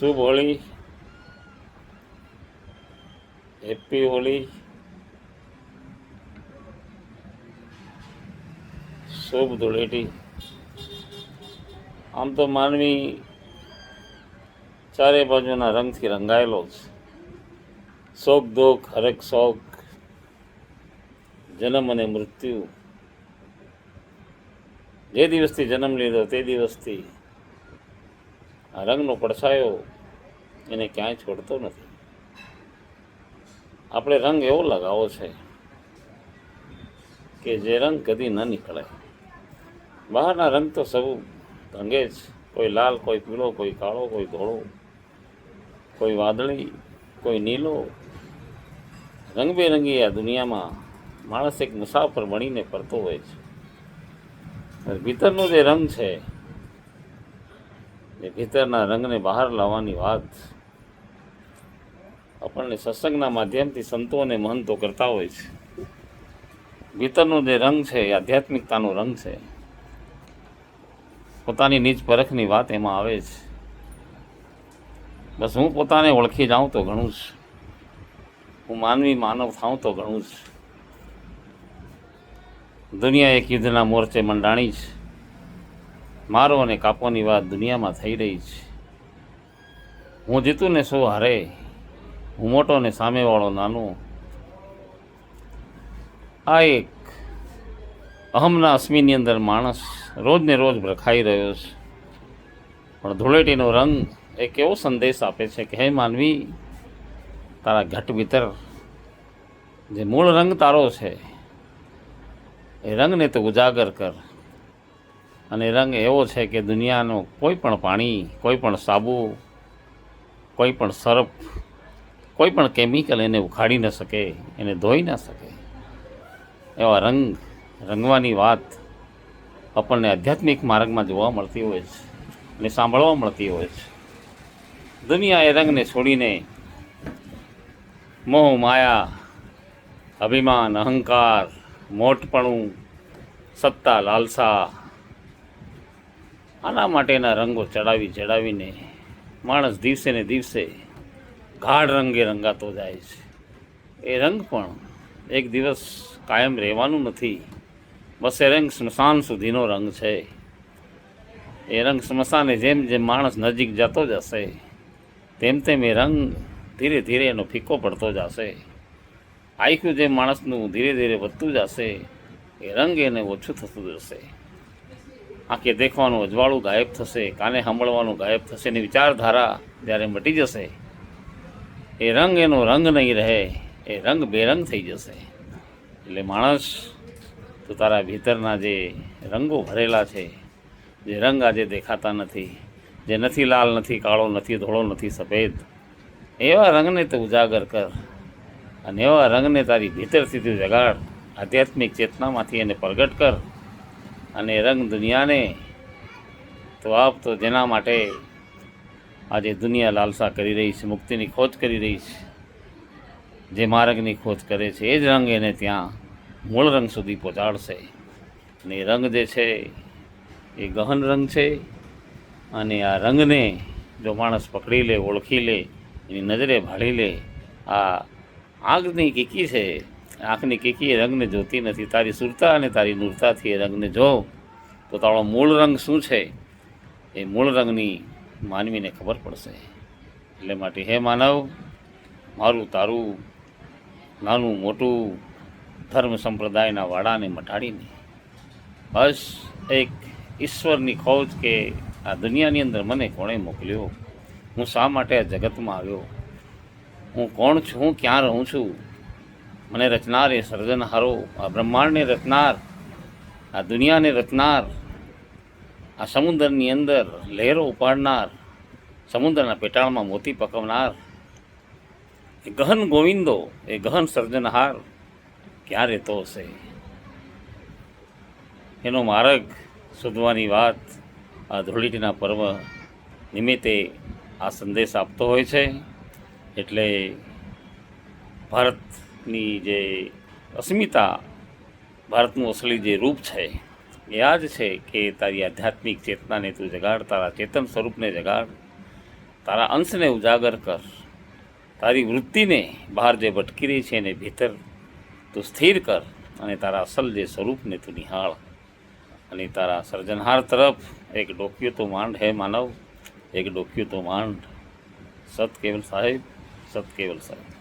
શુભ Holi, happy Holi, શુભ ધૂળેટી. આમ તો માનવી ચારે બાજુના રંગથી રંગાયેલો છે. શોક દુઃખ, હરેક શોક, જન્મ અને મૃત્યુ. જે દિવસથી જન્મ લીધો તે દિવસથી આ રંગનો પડછાયો એને ક્યાંય છોડતો નથી. આપણે રંગ એવો લગાવો છે કે જે રંગ કદી ન નીકળે. બહારના રંગ તો સૌ રંગે જ, કોઈ લાલ, કોઈ પીળો, કોઈ કાળો, કોઈ ધોળો, કોઈ વાદળી, કોઈ નીલો. રંગબેરંગી આ દુનિયામાં માણસ એક મુસાફર બનીને ફરતો હોય છે. ભીતરનો જે રંગ છે, એ ભીતરના રંગને બહાર લાવવાની વાત આપણને સત્સંગના માધ્યમથી સંતો અને મહંતો કરતા હોય છે. ભીતરનો જે રંગ છે એ આધ્યાત્મિકતાનો રંગ છે. પોતાની નીચ પરખની વાત એમાં આવે છે. બસ હું પોતાને ઓળખી જાઉં તો ઘણું જ, હું માનવી માનવ થાઉં તો ઘણું જ. દુનિયા એક યુદ્ધના મોરચે મંડાણી છે. મારો અને કાપોની વાત દુનિયામાં થઈ રહી છે. હું જીતું ને શું હારે, હું મોટો ને સામેવાળો નાનો. આ એક અહમના અસ્મિની અંદર માણસ રોજ ને રોજ ભરખાઈ રહ્યો છે. પણ ધૂળેટીનો રંગ એક એવો સંદેશ આપે છે કે હે માનવી, તારા ઘટ ભીતર જે મૂળ રંગ તારો છે એ રંગને તો ઉજાગર કર. અને રંગ એવો છે કે દુનિયાનો કોઈ પણ પાણી, કોઈ પણ સાબુ, કોઈ પણ સર્ફ, કોઈ પણ કેમિકલ એને ઉખાડી ન શકે, એને ધોઈ ન શકે. એવા રંગ રંગવાની વાત આપણને આધ્યાત્મિક માર્ગમાં જોવા મળતી હોય છે અને સાંભળવા મળતી હોય છે. દુનિયા એ રંગને છોડીને મોહ, માયા, અભિમાન, અહંકાર, મોટપણું, સત્તા, લાલસા, આના માટેના રંગો ચડાવીને માણસ દિવસે ને દિવસે ગાઢ રંગે રંગાતો જાય છે. એ રંગ પણ એક દિવસ કાયમ રહેવાનું નથી. બસ એ રંગ સ્મશાન સુધીનો રંગ છે. એ રંગ સ્મશાને જેમ જેમ માણસ નજીક જતો જશે તેમ તેમ એ રંગ ધીરે ધીરે એનો ફીકો પડતો જશે. આયખ્યું જે માણસનું ધીરે ધીરે વધતું જશે, એ રંગ એને ઓછું થતું જશે. આંખે દેખવાનું અજવાળું ગાયબ થશે, કાને સાંભળવાનું ગાયબ થશે, ને વિચારધારા જ્યારે મટી જશે, એ રંગ એનો રંગ નહીં રહે, એ રંગ બેરંગ થઈ જશે. એટલે માણસ, તો તારા ભીતરના જે રંગો ભરેલા છે, જે રંગ આજે દેખાતા નથી, જે નથી લાલ, નથી કાળો, નથી ધોળો, નથી સફેદ, એવા રંગને તો ઉજાગર કર. અને એવા રંગને તારી ભીતરથી તું જગાડ. આધ્યાત્મિક ચેતનામાંથી એને પ્રગટ કર. અને રંગ દુનિયાને તો આપતો, જેના માટે આજે દુનિયા લાલસા કરી રહી છે, મુક્તિની ખોજ કરી રહી છે, જે માર્ગની ખોજ કરે છે, એ જ રંગ એને ત્યાં મૂળ રંગ સુધી પહોંચાડશે. અને એ રંગ જે છે એ ગહન રંગ છે. અને આ રંગને જો માણસ પકડી લે, ઓળખી લે, એની નજરે ભાળી લે, આ આંખની કીકી છે, આંખની કીકી એ રંગને જોતી નથી. તારી સુરતા અને તારી નૂરતાથી એ રંગને જો, તો તારો મૂળ રંગ શું છે એ મૂળ રંગની માનવીને ખબર પડશે. એટલે માટે હે માનવ, મારું તારું નાનું મોટું ધર્મ સંપ્રદાયના વાડાને મટાડીને બસ એક ઈશ્વરની ખોજ કે આ દુનિયાની અંદર મને કોણે મોકલ્યો, હું શા માટે આ જગતમાં આવ્યો, હું કોણ છું, હું ક્યાં રહું છું, મને રચનાર એ સર્જનહારો, આ બ્રહ્માંડને રચનાર, આ દુનિયાને રચનાર, આ સમુદ્રની અંદર લહેરો ઉપાડનાર, સમુદ્રના પેટાળમાં મોતી પકવનાર, એ ગહન ગોવિંદો, એ ગહન સર્જનહાર ક્યાં રહેતો હશે? એનો માર્ગ શોધવાની વાત આ ધૂળેટીના પર્વ નિમિત્તે આ સંદેશ આપતો હોય છે. એટલે ભારતની જે અસ્મિતા, ભારતનું અસલી જે રૂપ છે એ આ જ છે કે તારી આધ્યાત્મિક ચેતનાને તું જગાડ, તારા ચેતન સ્વરૂપને જગાડ. તારા અંશને ઉજાગર કર, તારી વૃત્તિને બહાર જે ભટકી રહી છે એને ભીતર તું સ્થિર કર, અને તારા અસલ જે સ્વરૂપને તું નિહાળ, અને તારા સર્જનહાર તરફ એક ડોક્યું તો માંડ હે માનવ, એક ડોક્યું તો માંડ. સત કેવલ સાહેબ, સત કેવલ સાહેબ.